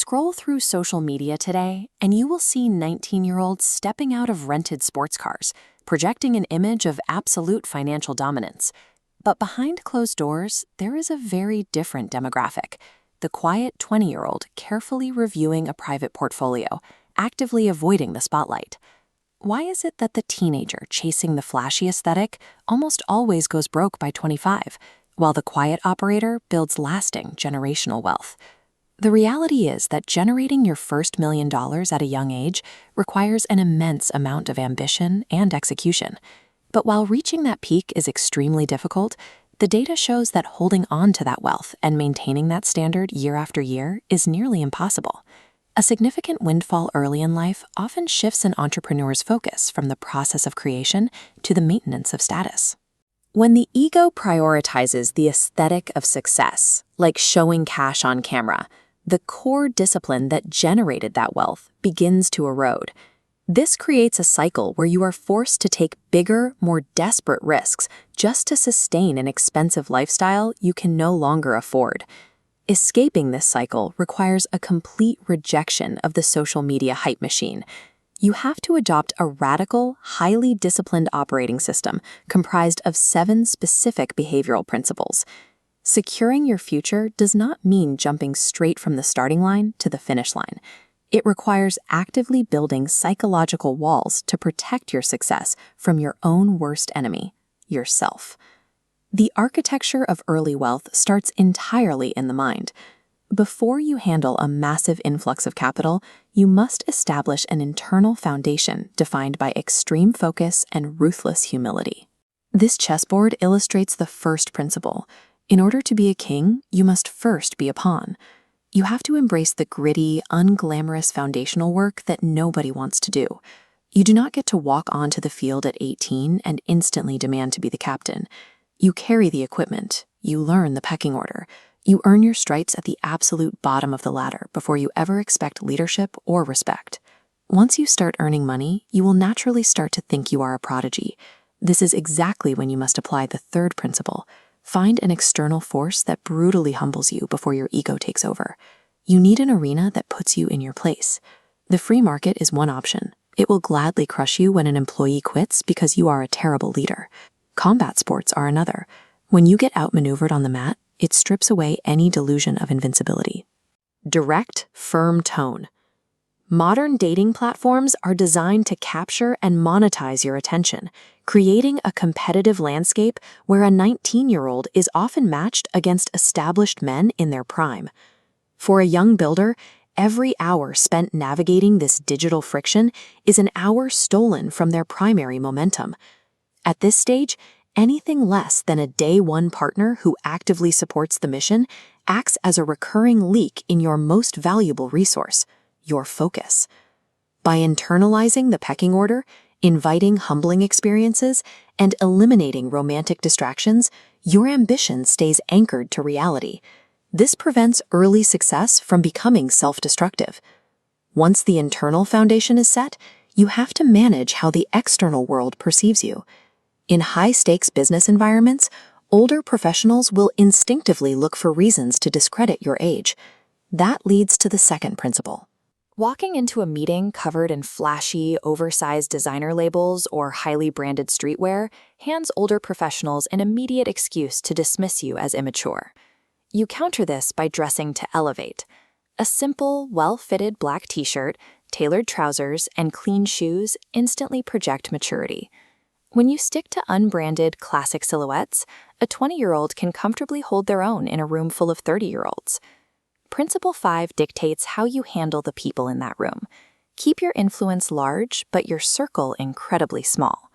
Scroll through social media today, and you will see 19-year-olds stepping out of rented sports cars, projecting an image of absolute financial dominance. But behind closed doors, there is a very different demographic. The quiet 20-year-old carefully reviewing a private portfolio, actively avoiding the spotlight. Why is it that the teenager chasing the flashy aesthetic almost always goes broke by 25, while the quiet operator builds lasting generational wealth? The reality is that generating your first $1 million at a young age requires an immense amount of ambition and execution. But while reaching that peak is extremely difficult, the data shows that holding on to that wealth and maintaining that standard year after year is nearly impossible. A significant windfall early in life often shifts an entrepreneur's focus from the process of creation to the maintenance of status. When the ego prioritizes the aesthetic of success, like showing cash on camera, the core discipline that generated that wealth begins to erode. This creates a cycle where you are forced to take bigger, more desperate risks just to sustain an expensive lifestyle you can no longer afford. Escaping this cycle requires a complete rejection of the social media hype machine. You have to adopt a radical, highly disciplined operating system comprised of 7 specific behavioral principles. Securing your future does not mean jumping straight from the starting line to the finish line. It requires actively building psychological walls to protect your success from your own worst enemy, yourself. The architecture of early wealth starts entirely in the mind. Before you handle a massive influx of capital, you must establish an internal foundation defined by extreme focus and ruthless humility. This chessboard illustrates the first principle. In order to be a king, you must first be a pawn. You have to embrace the gritty, unglamorous foundational work that nobody wants to do. You do not get to walk onto the field at 18 and instantly demand to be the captain. You carry the equipment, you learn the pecking order, you earn your stripes at the absolute bottom of the ladder before you ever expect leadership or respect. Once you start earning money, you will naturally start to think you are a prodigy. This is exactly when you must apply the third principle. Find an external force that brutally humbles you before your ego takes over. You need an arena that puts you in your place. The free market is one option. It will gladly crush you when an employee quits because you are a terrible leader. Combat sports are another. When you get outmaneuvered on the mat, it strips away any delusion of invincibility. Direct, firm tone. Modern dating platforms are designed to capture and monetize your attention, creating a competitive landscape where a 19-year-old is often matched against established men in their prime. For a young builder, every hour spent navigating this digital friction is an hour stolen from their primary momentum. At this stage, anything less than a day-one partner who actively supports the mission acts as a recurring leak in your most valuable resource, your focus. By internalizing the pecking order, inviting humbling experiences, and eliminating romantic distractions, your ambition stays anchored to reality. This prevents early success from becoming self-destructive. Once the internal foundation is set, you have to manage how the external world perceives you. In high-stakes business environments, older professionals will instinctively look for reasons to discredit your age. That leads to the second principle. Walking into a meeting covered in flashy, oversized designer labels or highly branded streetwear hands older professionals an immediate excuse to dismiss you as immature. You counter this by dressing to elevate. A simple, well-fitted black t-shirt, tailored trousers, and clean shoes instantly project maturity. When you stick to unbranded, classic silhouettes, a 20-year-old can comfortably hold their own in a room full of 30-year-olds. Principle 5 dictates how you handle the people in that room. Keep your influence large, but your circle incredibly small.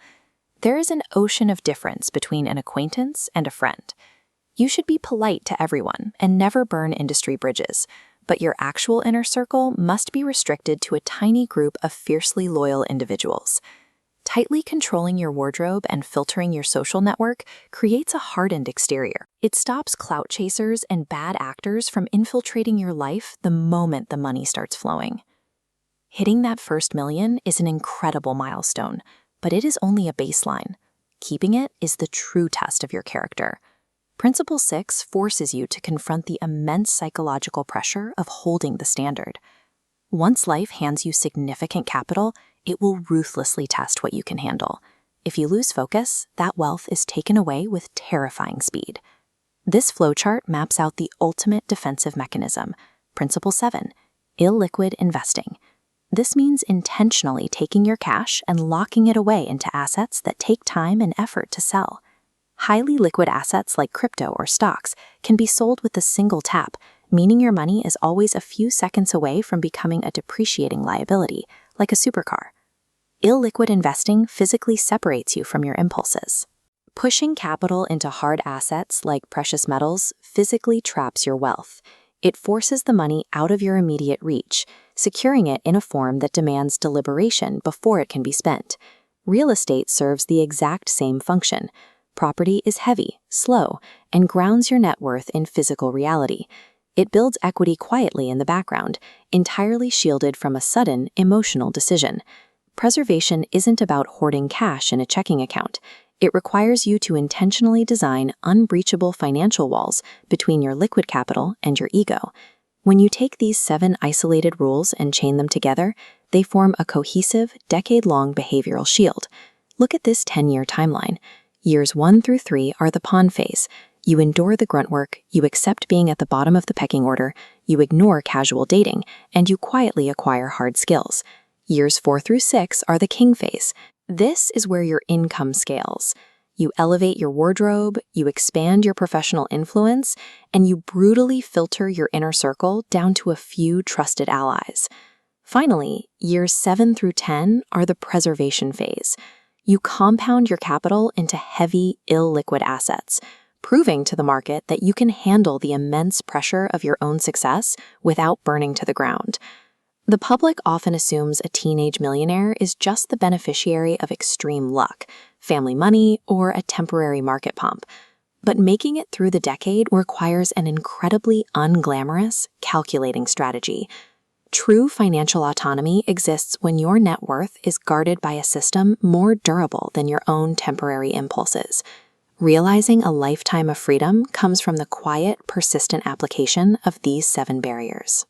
There is an ocean of difference between an acquaintance and a friend. You should be polite to everyone and never burn industry bridges, but your actual inner circle must be restricted to a tiny group of fiercely loyal individuals. Tightly controlling your wardrobe and filtering your social network creates a hardened exterior. It stops clout chasers and bad actors from infiltrating your life the moment the money starts flowing. Hitting that first million is an incredible milestone, but it is only a baseline. Keeping it is the true test of your character. Principle 6 forces you to confront the immense psychological pressure of holding the standard. Once life hands you significant capital, it will ruthlessly test what you can handle. If you lose focus, that wealth is taken away with terrifying speed. This flowchart maps out the ultimate defensive mechanism. Principle 7, illiquid investing. This means intentionally taking your cash and locking it away into assets that take time and effort to sell. Highly liquid assets like crypto or stocks can be sold with a single tap, meaning your money is always a few seconds away from becoming a depreciating liability, like a supercar. Illiquid investing physically separates you from your impulses. Pushing capital into hard assets like precious metals physically traps your wealth. It forces the money out of your immediate reach, securing it in a form that demands deliberation before it can be spent. Real estate serves the exact same function. Property is heavy, slow, and grounds your net worth in physical reality. It builds equity quietly in the background, entirely shielded from a sudden, emotional decision. Preservation isn't about hoarding cash in a checking account. It requires you to intentionally design unbreachable financial walls between your liquid capital and your ego. When you take these 7 isolated rules and chain them together, they form a cohesive, decade-long behavioral shield. Look at this 10-year timeline. Years 1 through 3 are the pawn phase. You endure the grunt work, you accept being at the bottom of the pecking order, you ignore casual dating, and you quietly acquire hard skills. Years 4 through 6 are the king phase. This is where your income scales. You elevate your wardrobe, you expand your professional influence, and you brutally filter your inner circle down to a few trusted allies. Finally, years 7 through 10 are the preservation phase. You compound your capital into heavy, illiquid assets, proving to the market that you can handle the immense pressure of your own success without burning to the ground. The public often assumes a teenage millionaire is just the beneficiary of extreme luck, family money, or a temporary market pump. But making it through the decade requires an incredibly unglamorous, calculating strategy. True financial autonomy exists when your net worth is guarded by a system more durable than your own temporary impulses. Realizing a lifetime of freedom comes from the quiet, persistent application of these 7 barriers.